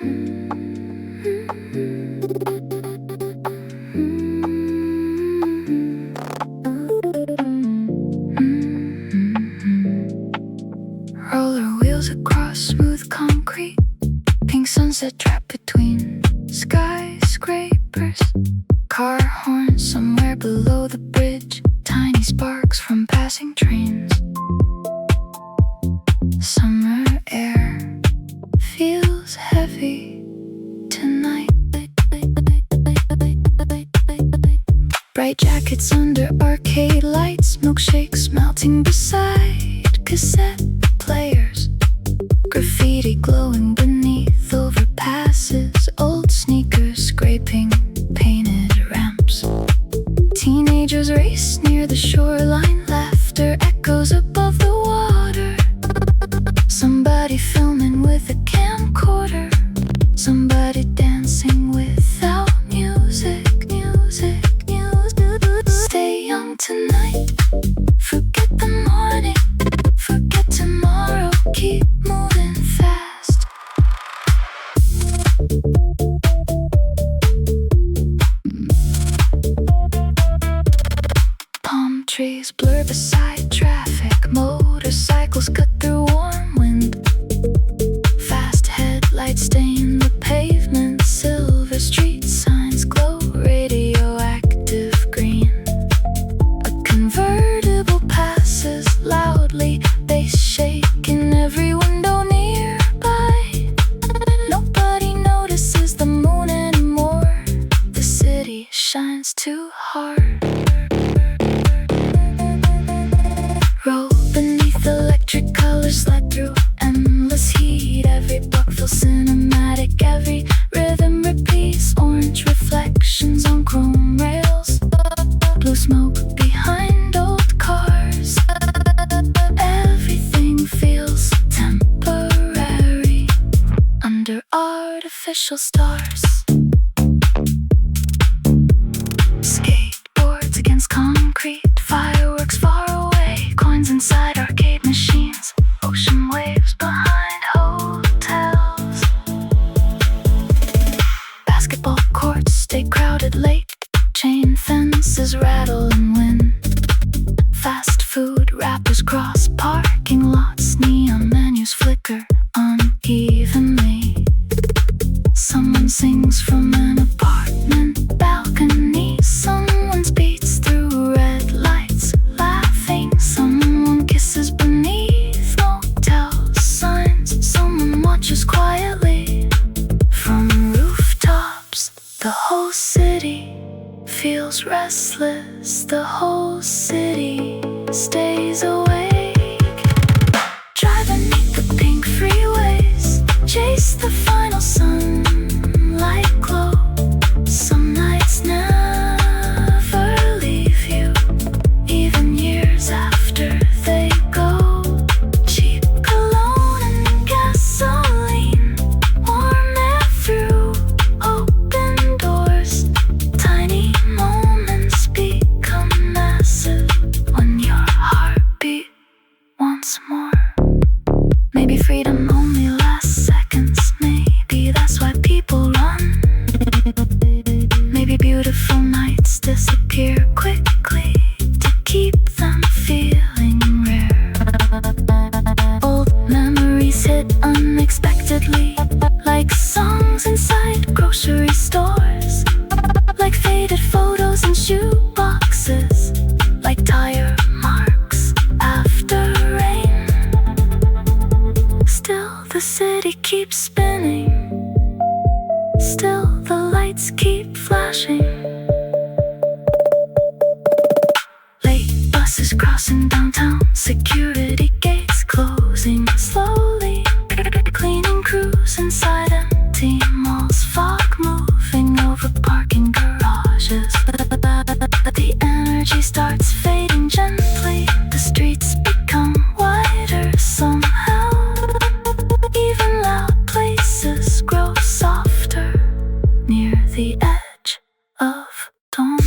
Roller wheels across smooth concrete, pink sunset trapped between skyscrapers. Car horns somewhere below the bridge, tiny sparks from passing trains. Summer air feels heavy tonight. Bright jackets under arcade lights, milkshakes melting beside cassette players. Graffiti glowing beneath overpasses, old sneakers scraping painted ramps. Teenagers race near the shoreline, laughter echoes above the water. Somebody filming with a camcorder, somebody dancing without music. Stay young tonight, forget the morning, forget tomorrow, keep moving fast. Palm trees blur beside traffic, motorcycles cut through warm wind. Fast headlights stain the pavement, silver street signs glow radioactive green. A convertible passes loudly, bass shaking every window nearby. Nobody notices the moon anymore, the city shines too hard. Roll beneath electric colors, slide through endless heat. Every block feels cinematic, every rhythm repeats. Orange reflections on chrome rails, blue smoke behind old cars. Everything feels temporary under artificial stars. Skateboards against concrete, fireworks far away, coins inside arcade machines, ocean waves behind hotels. Basketball courts stay crowded late, chain fences rattle and win. Fast food wrappers cross parking lots, neon menus flicker unevenly. Someone sings from an apartment balcony, someone speeds through red lights, laughing. Someone kisses beneath motel signs, someone watches quietly from rooftops. The whole city feels restless, the whole city stays awake. Driving beneath the pink freeways, chase the final sunlight glow. Some nights never leave you, even years after they go. Cheap cologne and gasoline, warm air through open doors. Tiny moments become massive when your heartbeat wants more. Maybe freedom only lasts seconds, maybe that's why people run. Maybe beautiful nights disappear quickly to keep them feeling rare. Old memories hit unexpectedly, like songs inside grocery stores, like faded photos in shoeboxes, like tire marks after rain. Still the city keeps spinning, still the lights keep flashing. Late buses crossing downtown, security gates closing slowly. Cleaning crews inside empty malls, fog moving over parking garages. The energy starts fading gently, the streets become wider somehow. Even loud places grow softer near the edge of dawn.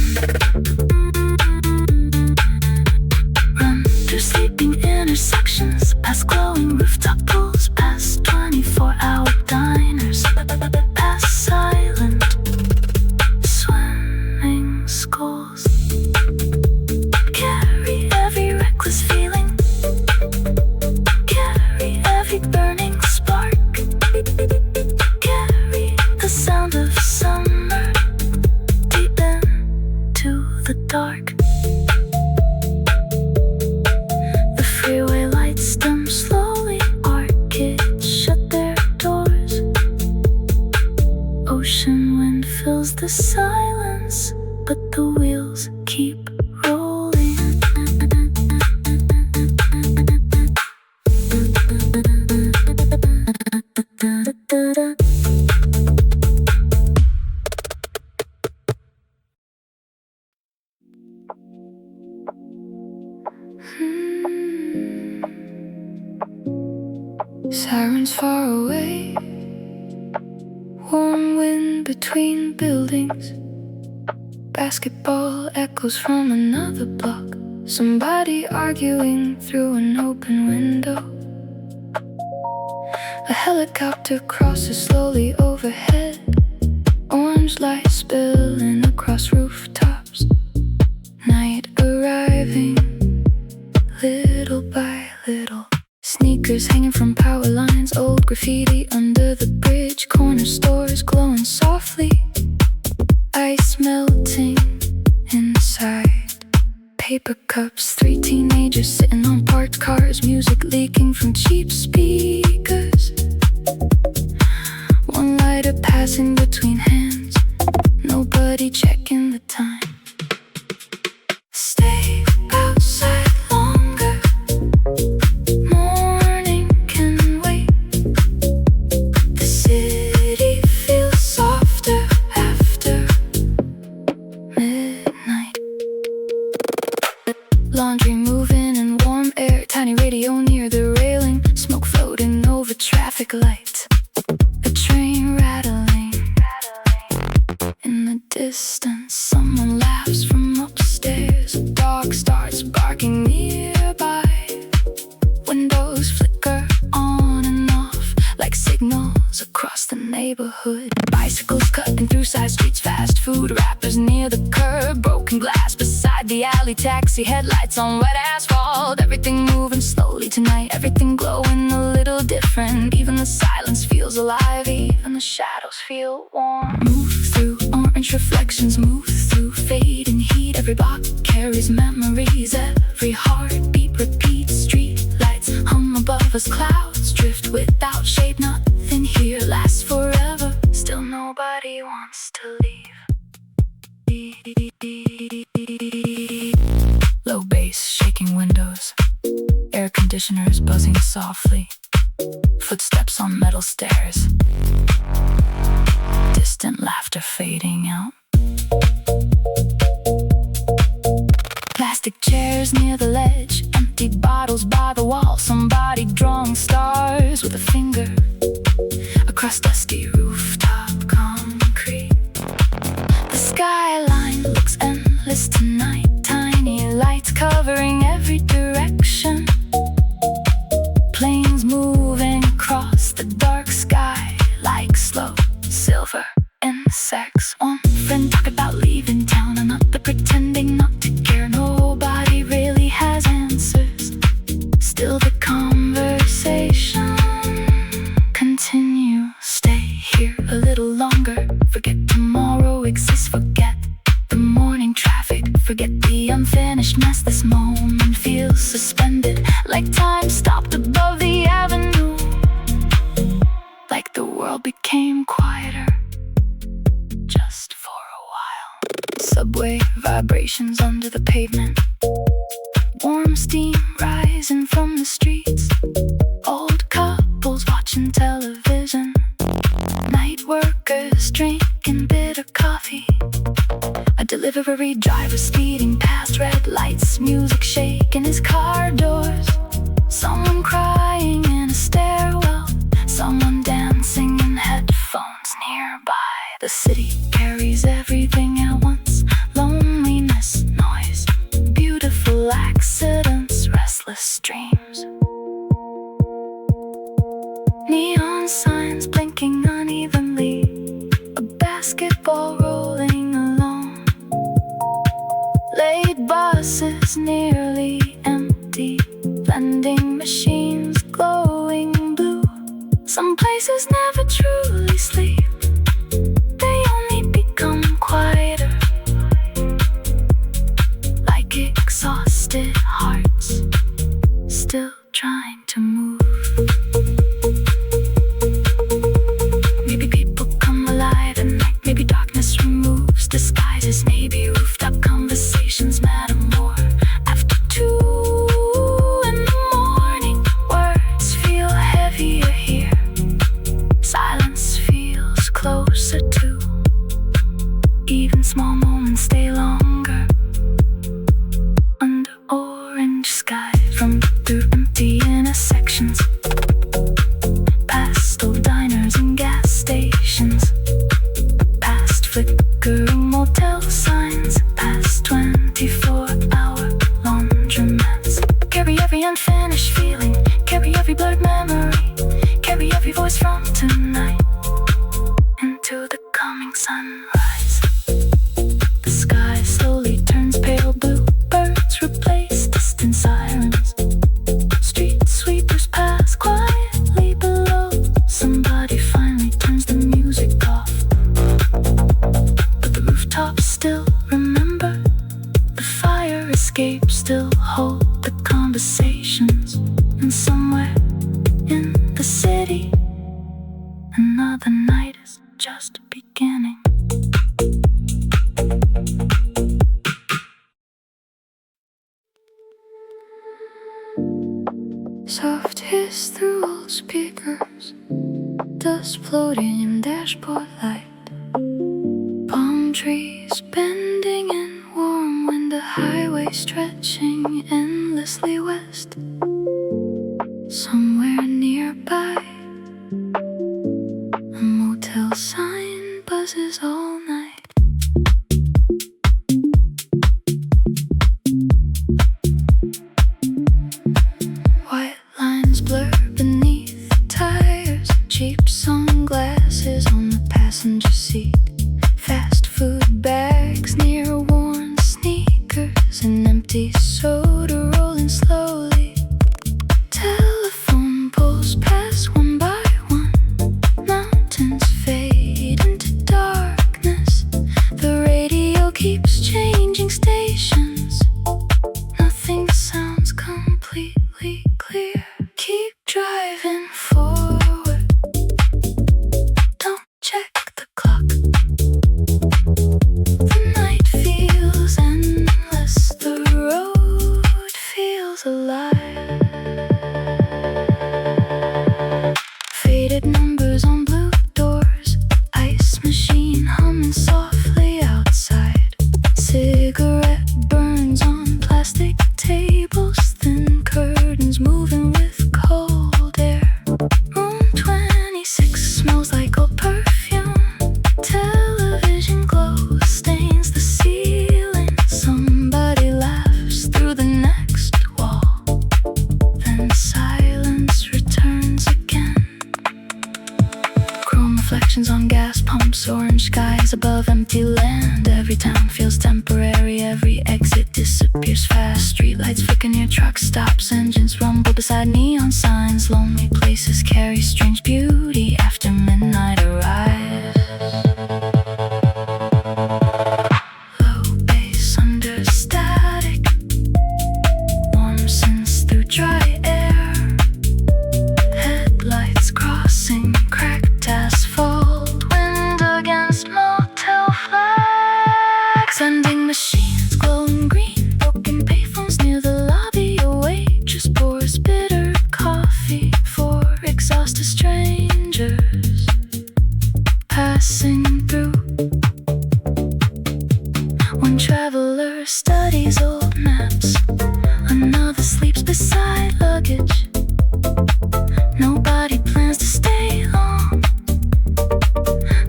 Run through sleeping intersections, past glowing rooftop pools, past 24-hour diners. Sirens far away, warm wind between buildings, basketball echoes from another block, somebody arguing through an open window. A helicopter crosses slowly overhead, orange light spilling across rooftops. Night arriving, little by little. Sneakers hanging from power lines, old graffiti under the bridge, corner stores glowing softly, ice melting inside. Paper cups, 3 teenagers sitting on parked cars, music leaking from cheap speakers. One lighter passing between hands, nobody checking the time. Stay outside longer, morning can wait. The city feels softer after midnight. Laundry moving in warm air, tiny radio near the railing, smoke floating over traffic lights. A train rattling in the distance, someone laughs from upstairs. A dog starts barking nearby. Windows flicker on and off like signals across the neighborhood. Bicycles cutting through side streets, fast food wrappers near the curb, broken glass beside the alley, taxi headlights on wet asphalt. Everything moving slowly tonight, everything glowing a little different. Even the silence feels alive, even the shadows feel warm. Move through orange reflections, move through fading heat. Every block carries memories, every heartbeat repeats. Street lights hum above us, clouds drift without shape. Nothing here lasts forever, still nobody wants to leave. Low bass shaking windows, air conditioners buzzing softly, footsteps on metal stairs, distant laughter fading out. Plastic chairs near the ledge, empty bottles by the wall, somebody drawing stars with a finger across dusty rooftop concrete. The skyline looks endless tonight, tiny lights covering every direction. Planes moving across the dark sky like slow silver insects. One friend talked about leaving town, another pretending not to care. Nobody really has answers, still the conversation continue. Stay here a little longer, forget tomorrow exists, forget the morning traffic, forget the unfinished mess. This moment feels suspended, like time stopped above the avenue, like the world became quieter just for a while. Subway vibrations under the pavement, warm steam rising from the streets. Old couples watching television, night workers drinking bitter coffee. A delivery driver speeding past red lights, music shaking his car doors. Someone crying in a stairwell, someone dancing in headphones nearby. The city carries everything at once, loneliness, noise, beautiful accidents, restless dreams. Neon signs blinking unevenly, a basketball rolling along. Late buses nearly empty, vending machines glowing blue. Some places never truly sleep, they only become quieter, like exhausted hearts still trying to move. Maybe people come alive at night, maybe darkness removes disguises, maybe rooftop conversations matter more after 2 in the morning. Words feel heavier here, silence conversations. And somewhere in the city, another night is just beginning. Soft hiss through old speakers, dust floating in dashboard light. Palm trees bending in warm wind, a highway stretching endlessly west. Somewhere nearby, a motel sign buzzes all night. White lines blur beneath tires, cheap sunglasses on the passenger seat. Fast food bags near worn sneakers, an empty soda rolling slowly. Telephone poles pass one by one, mountains fade into darkness. The radio keeps changing stations, nothing sounds completely clear. Keep driving forward, don't check the clock. The night feels endless, the road feels alive. Faded numbers on blue doors, ice machine humming softly outside. Cigarette burns on plastic tables, thin curtains moving with cold air. Room 26 smells like old perfume. Television glow stains the ceiling. Somebody laughs through the next wall, then silence returns again. Chrome reflections on gas pumps, orange skies above empty land. Every town feels temporary, every exit disappears fast. Streetlights flicker near truck stops, engines rumble beside neon signs. Lonely places carry strange beauty after midnight arrives. Low bass under static, warm scents through dry air. Headlights crossing cracked asphalt, wind against motel flags. Vending machines glowing green, broken payphones near the lobby. A waitress pours bitter coffee for exhausted strangers passing through. One traveler studies old maps, another sleeps beside luggage. Nobody plans to stay long,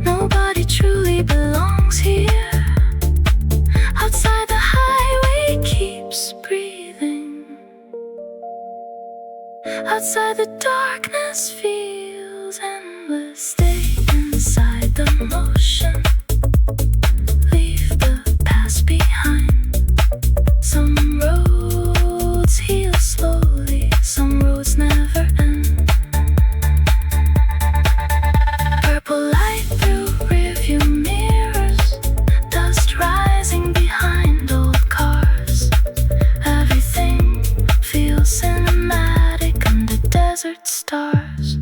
nobody truly belongs here. Outside the highway keeps breathing, outside the darkness feels endless. Stay inside the motion, leave the past behind. Some roads heal slowly, some roads never end. Purple light through rearview mirrors, dust rising behind old cars. Everything feels cinematic under desert stars.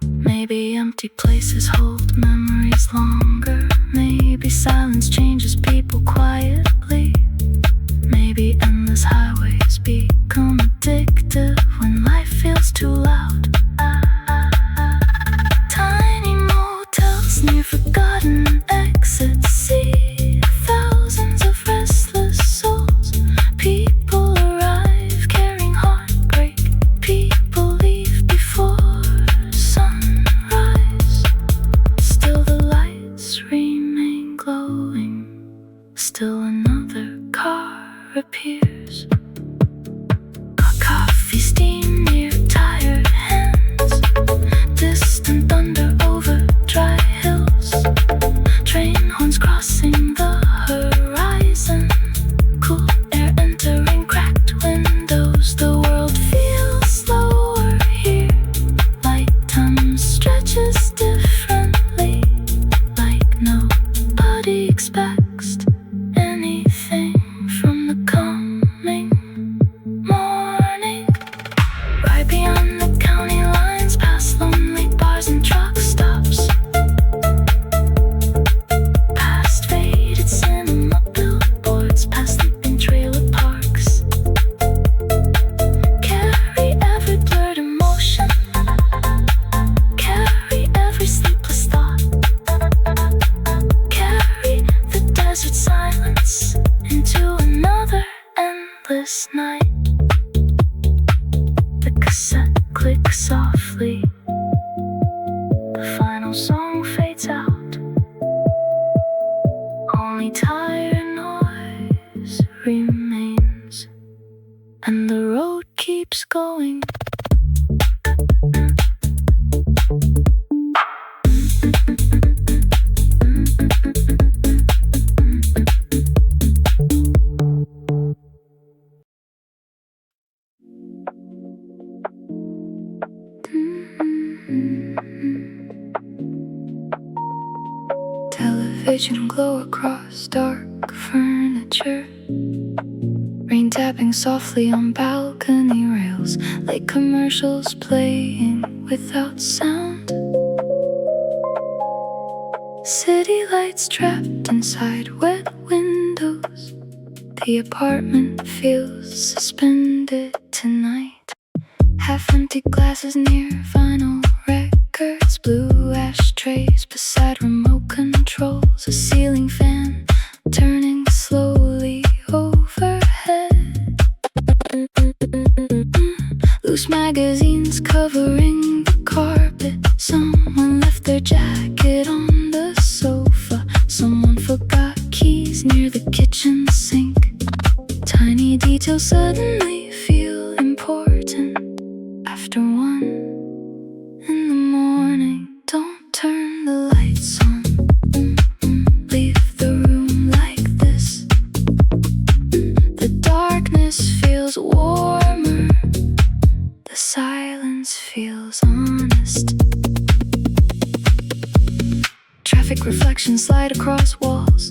Maybe empty places hold memories longer. Maybe silence changes people quietly. Maybe endless highways become addictive when life feels too loud. Tiny motels near forgotten exits, see thousands of restless souls. People arrive carrying heartbreak, people leave before sunrise. Still the lights remain glowing, still another restless night. The cassette clicks softly. The final song fades out. Only tired noise remains, and the road keeps going. Television glow across dark furniture, rain tapping softly on balcony rails, like commercials playing without sound. City lights trapped inside wet windows. The apartment feels suspended tonight. Half-empty glasses near vinyl records, blue ashtrays beside remote controls, a ceiling fan turning slowly overhead. Loose magazines covering the carpet. Someone left their jacket on the sofa. Someone forgot keys near the kitchen sink. Tiny details suddenly feel important. After 1 in the morning, don't turn the lights on. Leave the room like this. The darkness feels warmer. The silence feels honest. Traffic reflections slide across walls.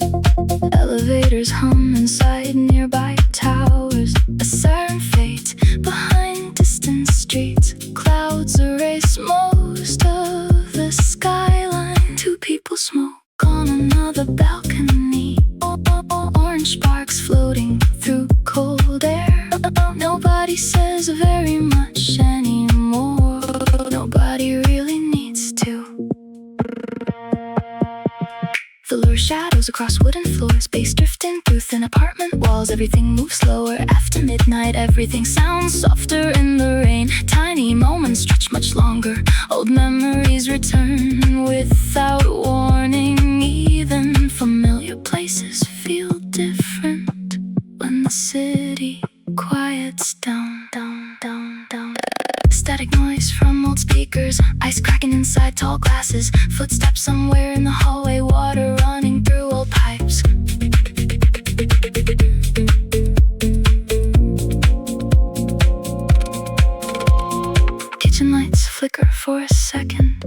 Elevators hum inside nearby towers. A siren fades behind distant streets. Clouds erase most of the skyline. Two people smoke on another balcony. Orange sparks floating through cold air. Nobody says very much anymore. Nobody really needs to. The lure shadows across wooden floors, bass drifting through thin apartment walls. Everything moves slower after midnight. Everything sounds softer in the rain. Tiny moments stretch much longer. Old memories return without warning. Even familiar places feel different when the city quiets down, down, down, down. Static noise from old speakers, ice cracking inside tall glasses. Footsteps somewhere in the hallway, water running through old pipes. Kitchen lights flicker for a second.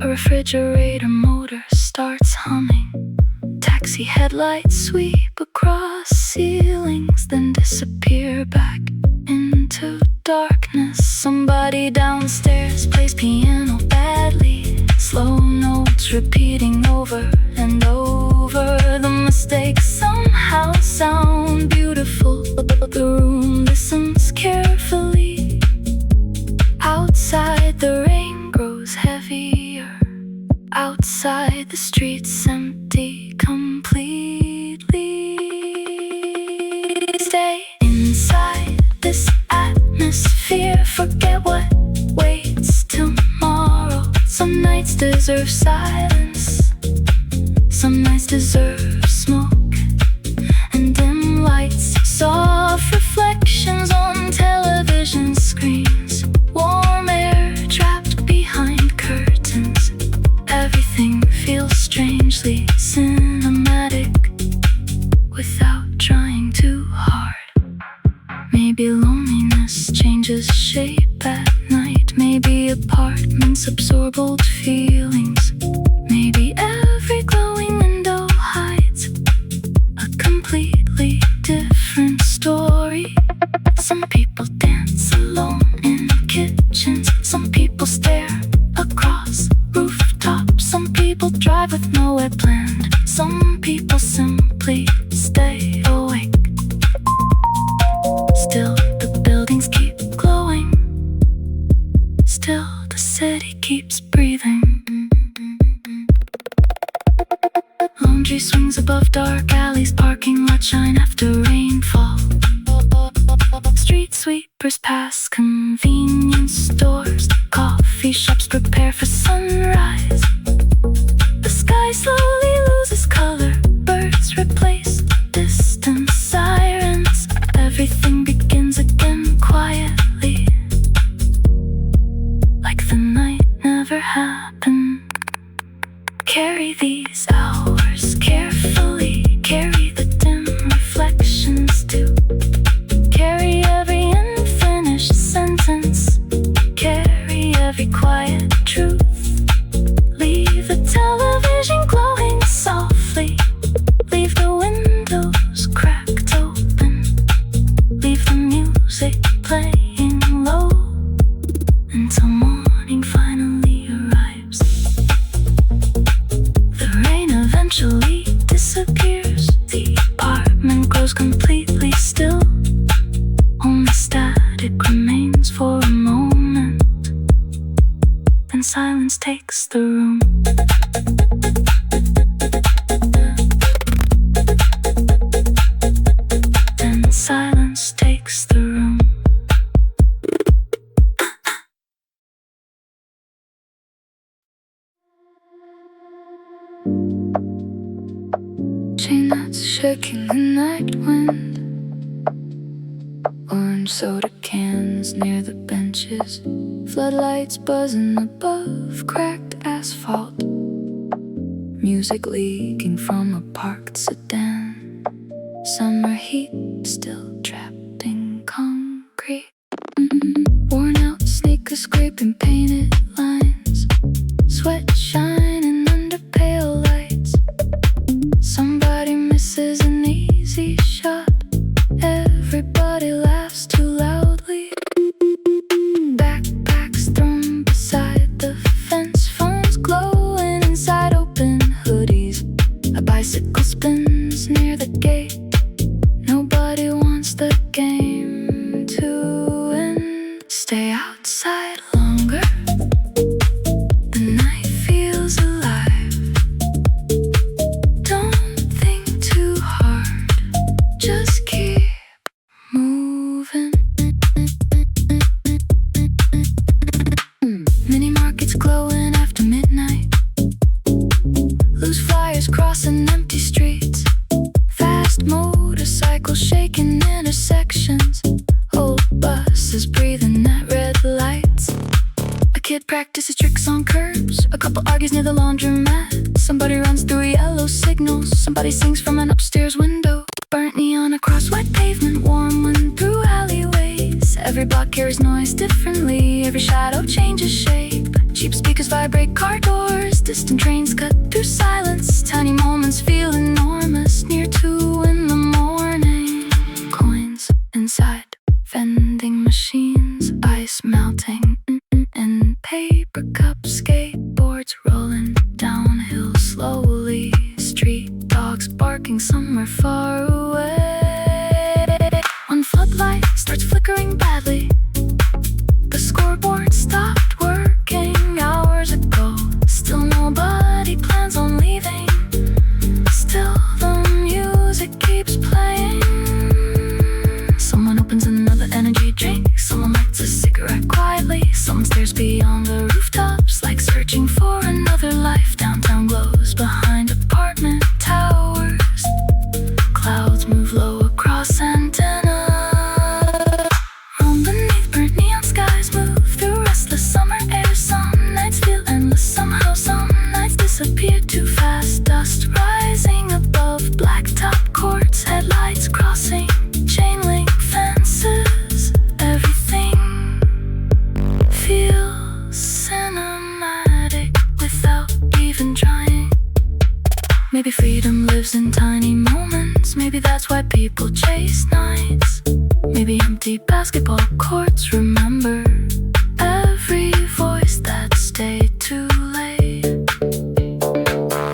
A refrigerator motor starts humming. Taxi headlights sweep across ceilings, then disappear back into darkness. Somebody downstairs plays piano badly. Slow notes repeating over and over. The mistakes somehow sound beautiful. The room listens carefully. Outside the rain grows heavier. Outside the streets empty completely. Stay inside this atmosphere. Forget what waits tomorrow. Some nights deserve silence. Some nights deserve smoke and dim lights. Soft reflections on television screens. Warm air trapped behind curtains. Everything feels strangely cinematic without trying too hard. Maybe loneliness changes shape at night. Maybe apartments absorb old feelings. Maybe every glowing window hides a completely different story. Some people dance alone in kitchens. Some people stare across rooftops. Some people drive with nowhere planned. Some people simply stay awake. Still the buildings keep glowing. Still the city keeps breathing. sweepers pass convenience stores. Coffee shops prepare for sunrise. The sky slowly loses color. Birds replace distant sirens. Everything begins again quietly, like the night never happened. Carry these hours carefully. Carry the dim reflections too. Carry every unfinished sentence. Carry every quiet truth. Leave the television glowing softly. Leave the windows cracked open. Leave the music playing low until morning finally arrives. The rain eventually disappears. The apartment grows completely still. Only static remains for a moment. Then silence takes the room. Then silence takes the room. Chillout shaking the night wind. Orange soda cans near the benches. Floodlights buzzing above cracked asphalt. Music leaking from a parked sedan. Summer heat still trapped in concrete. Worn out sneakers scraping painted lines. Sweat shining under pale lights. Somebody misses an easy shot. Everybody laughs too loudly. Backpacks thrown beside the fence. Phones glowing inside open hoodies. A bicycle spins near the gate. Nobody wants the game to end. Stay outside longer. The night feels alive. Don't think too hard. Just keep moving. Mini markets glowing after midnight. Loose flyers crossing empty streets. Fast motorcycles shaking intersections. Old buses breathing at red lights. A kid practices tricks on curbs. A couple argues near the laundromat. Somebody runs through yellow signals. Somebody sings from an upstairs window. Burnt neon across wet pavement. Warm wind through alleyways. Every block carries noise differently. Every shadow changes shape. Cheap speakers vibrate car doors. Distant trains cut through silence. Tiny moments feel enormous. Near 2 in the morning. Coins inside vending machines. Ice melting in paper cups. Skateboards rolling downhill slowly. Street dogs barking somewhere far away. One floodlight starts flickering badly. The scoreboard stopped working hours ago. Still nobody plans on leaving. Still the music keeps playing. Someone opens another energy drink. Someone lights a cigarette quietly. Someone stares beyond the rooftops, like searching for another life. Downtown glows behind apartment towers. Clouds move low across antennas. Roam beneath burnt neon skies. Move through restless summer air. Some nights feel endless somehow. Some nights disappear too fast. Dust rising above blacktop courts. Headlights crossing chain link fences. Everything feels cinematic without even trying. Maybe freedom lives in tiny moments. Maybe that's why people chase nights. Maybe empty basketball courts remember every voice that stayed too late.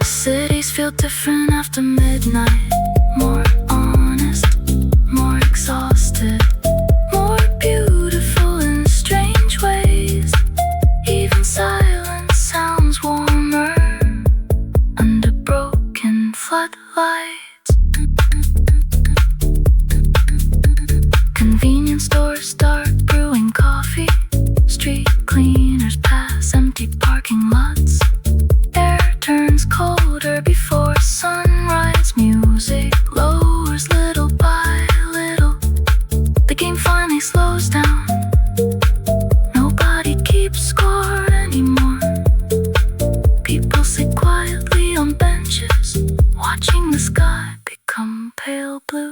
Cities feel different after midnight. More honest, more exhausted, more beautiful in strange ways. Even silence sounds warmer under broken floodlights. Convenience stores Money slows down. Nobody keeps score anymore. People sit quietly on benches, watching the sky become pale blue.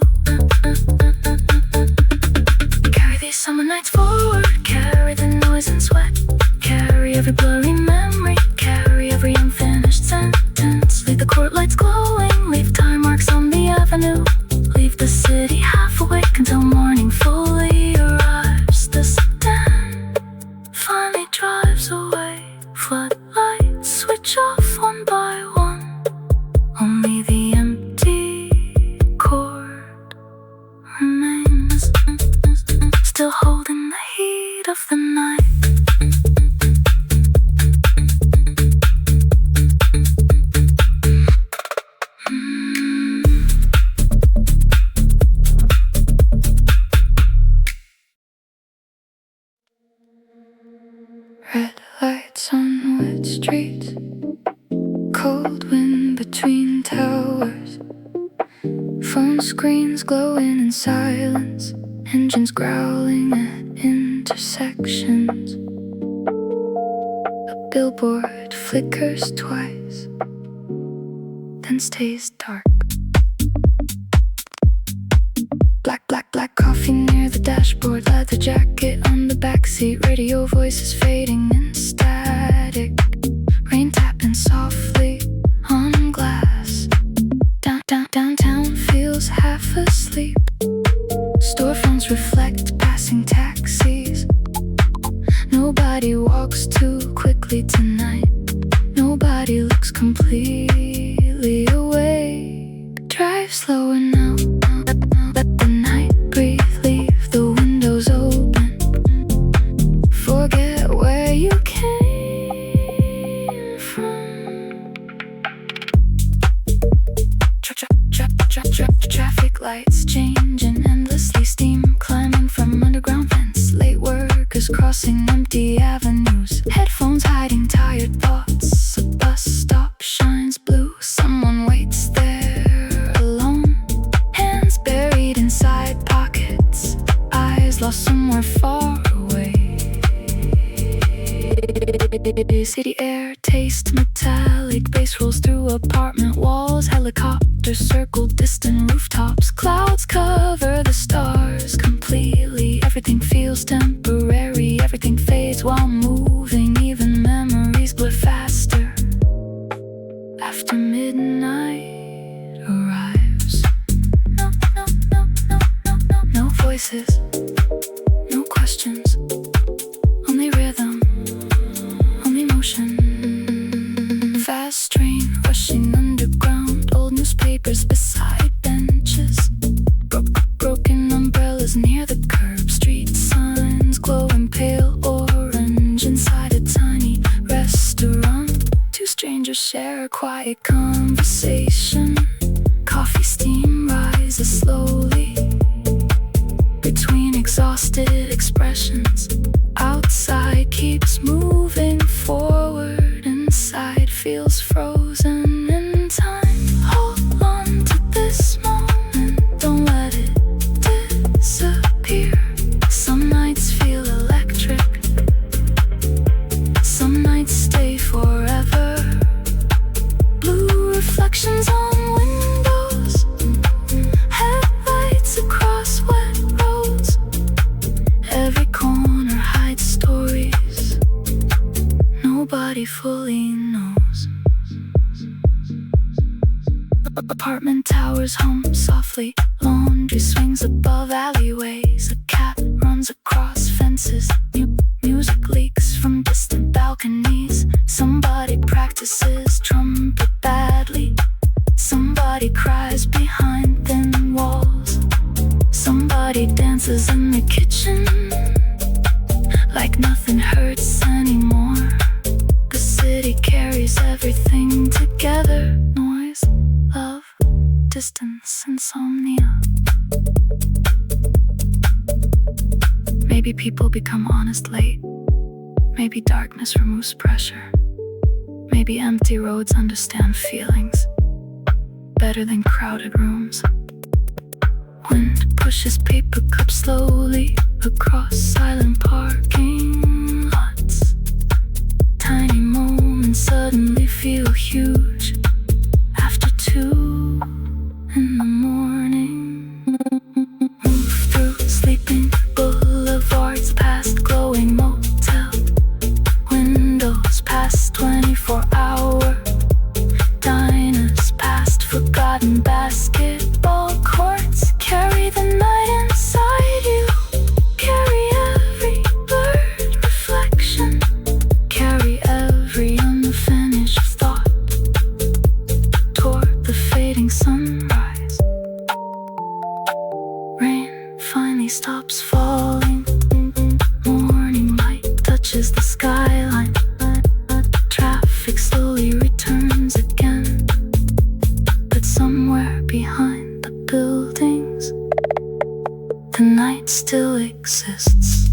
Carry these summer nights forward, carry the noise and sweat, carry every blurry memory, carry every unfinished sentence. Leave the court lights glowing, leave time marks on the avenue, leave the city half awake until morning fully arrives. The sedan finally drives away, floodlights switch off one by one. Only the empty court remains, still holding the heat of the night. Red lights on wet streets, cold wind between towers, phone screens glowing in silence, engines growling at intersections. A billboard flickers twice, then stays dark. Black coffee near the dashboard, leather jacket on the backseat, radio voices fading in static, rain tapping softly on glass. Downtown feels half asleep, storefronts reflect passing taxis. Nobody walks too quickly tonight, nobody looks completely awake. Drive slower now, let the night breathe, leave the windows open, forget where you came from. Traffic lights changing endlessly, steam climbing from underground vents, late workers crossing empty avenues, headphones hiding tired thoughts. A bus stop shines blue, someone waits there alone, hands buried inside pockets, eyes lost somewhere far away. City air tastes metallic, bass rolls through apartment walls, helicopters circle distant rooftops, clouds cover the stars completely. Everything feels temporary, everything fades while moving, even memories blur faster. After midnight arrives, no voices, no questions, only rhythm, only motion. Fast train rushing underground, old newspapers beside benches, broken umbrellas near the curb, street signs glowing pale orange inside a tiny restaurant. Two strangers share a quiet conversation, coffee steam rises slowly between exhausted expressions. Outside keeps moving forward, inside feels frozen in time. Hold on to this moment, don't let it disappear. Some nights feel electric, some nights stay forever. Blue reflections on windows, headlights across wet roads. Every corner hides stories nobody fully knows. Apartment towers hum softly, laundry swings above alleyways, a cat runs across fences, music leaks from distant balconies. Somebody practices trumpet badly, somebody cries behind thin walls, somebody dances in the kitchen like nothing hurts anymore. The city carries everything together, noise, love, distance, insomnia. Maybe people become honest late, maybe darkness removes pressure, maybe empty roads understand feelings better than crowded rooms. Wind pushes paper cups slowly across morning sunrise. Rain finally stops falling. Morning light touches the skyline. Traffic slowly returns again. But somewhere behind the buildings, the night still exists.